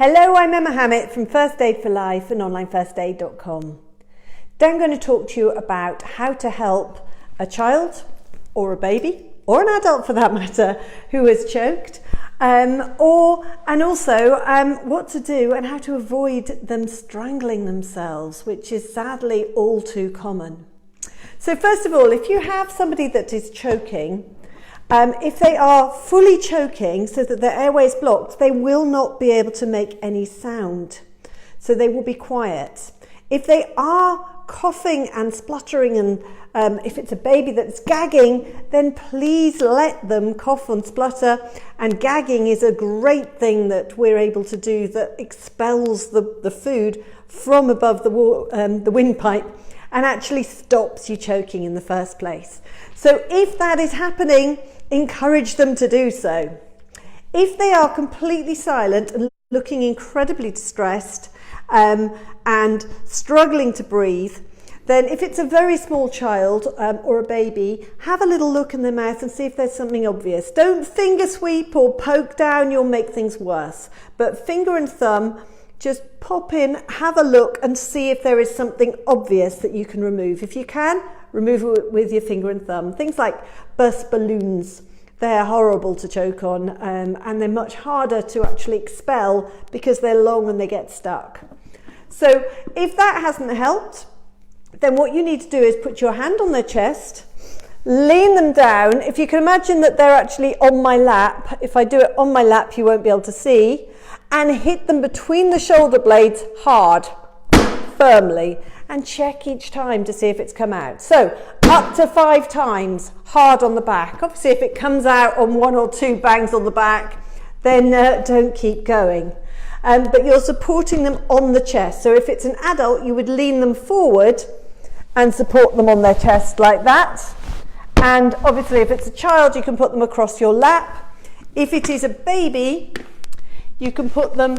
Hello, I'm Emma Hammett from First Aid for Life and onlinefirstaid.com. Today I'm going to talk to you about how to help a child or a baby, or an adult for that matter, who has choked, and also what to do and how to avoid them strangling themselves, which is sadly all too common. So first of all, if you have somebody that is choking, if they are fully choking so that their airway is blocked, they will not be able to make any sound. So they will be quiet. If they are coughing and spluttering, and if it's a baby that's gagging, then please let them cough and splutter. And gagging is a great thing that we're able to do that expels the food from above the windpipe and actually stops you choking in the first place. So if that is happening, encourage them to do so. If they are completely silent and looking incredibly distressed and struggling to breathe, then if it's a very small child or a baby, have a little look in their mouth and see if there's something obvious. Don't finger sweep or poke down, you'll make things worse. But finger and thumb, just pop in, have a look and see if there is something obvious that you can remove. If you can, remove it with your finger and thumb. Things like burst balloons, they're horrible to choke on, and they're much harder to actually expel because they're long and they get stuck. So if that hasn't helped, then what you need to do is put your hand on their chest, lean them down. If you can imagine that they're actually on my lap, if I do it on my lap you won't be able to see, and hit them between the shoulder blades hard, firmly, and check each time to see if it's come out. So up to 5 times hard on the back. Obviously if it comes out on 1 or 2 bangs on the back, then don't keep going. But you're supporting them on the chest. So if it's an adult, you would lean them forward and support them on their chest like that. And obviously if it's a child, you can put them across your lap. If it is a baby, you can put them,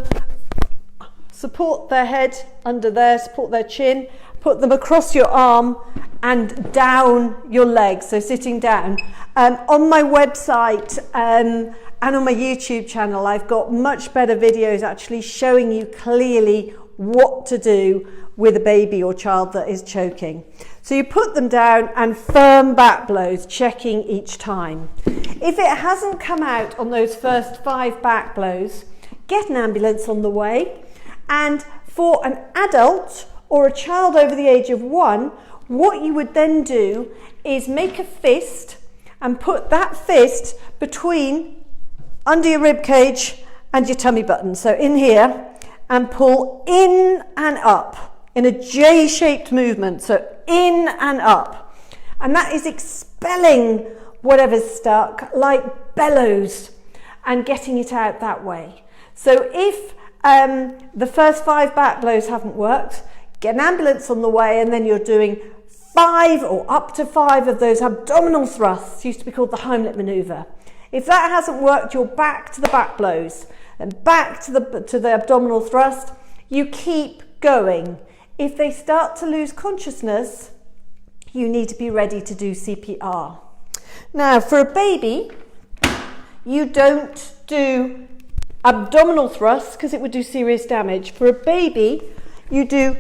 support their head under there, support their chin, put them across your arm and down your legs, so sitting down. On my website and on my YouTube channel, I've got much better videos actually showing you clearly what to do with a baby or child that is choking. So you put them down and firm back blows, checking each time. If it hasn't come out on those first 5 back blows, get an ambulance on the way. And for an adult or a child over the age of 1, what you would then do is make a fist and put that fist between under your rib cage and your tummy button. So in here, and pull in and up in a J-shaped movement. So in and up. And that is expelling whatever's stuck like bellows and getting it out that way. So if the first 5 back blows haven't worked, get an ambulance on the way, and then you're doing 5 or up to 5 of those abdominal thrusts, used to be called the Heimlich maneuver. If that hasn't worked, you're back to the back blows and back to the abdominal thrust. You keep going. If they start to lose consciousness, you need to be ready to do CPR. Now, for a baby, you don't do abdominal thrusts because it would do serious damage. For a baby, you do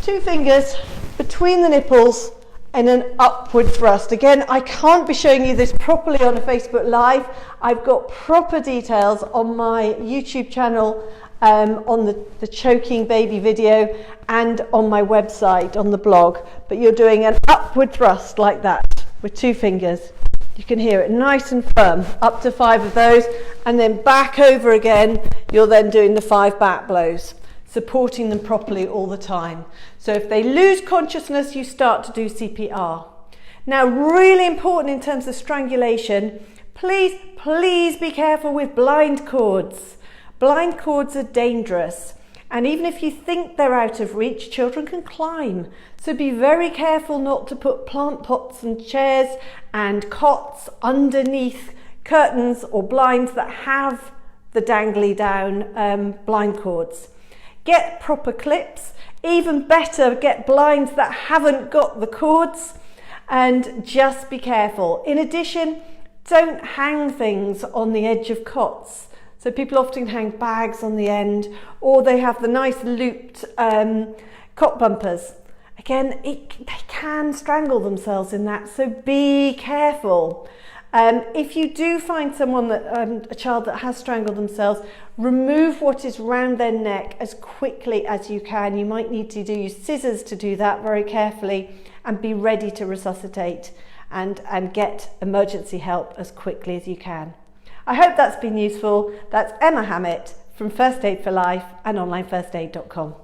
2 fingers between the nipples and an upward thrust. Again, I can't be showing you this properly on a Facebook Live. I've got proper details on my YouTube channel on the choking baby video and on my website on the blog. But you're doing an upward thrust like that with 2 fingers. You can hear it nice and firm, up to 5 of those, and then back over again. You're then doing the 5 back blows, supporting them properly all the time. So if they lose consciousness, you start to do CPR. Now, really important in terms of strangulation, please be careful with blind cords. Blind cords are dangerous. And even if you think they're out of reach, children can climb. So be very careful not to put plant pots and chairs and cots underneath curtains or blinds that have the dangly down blind cords. Get proper clips. Even better, get blinds that haven't got the cords, and just be careful. In addition, don't hang things on the edge of cots. So So people often hang bags on the end, or they have the nice looped cot bumpers. Again, they can strangle themselves in that, so be careful. If you do find someone a child that has strangled themselves, remove what is round their neck as quickly as you can. You might need to use scissors to do that very carefully, and be ready to resuscitate and get emergency help as quickly as you can. I hope that's been useful. That's Emma Hammett from First Aid for Life and onlinefirstaid.com.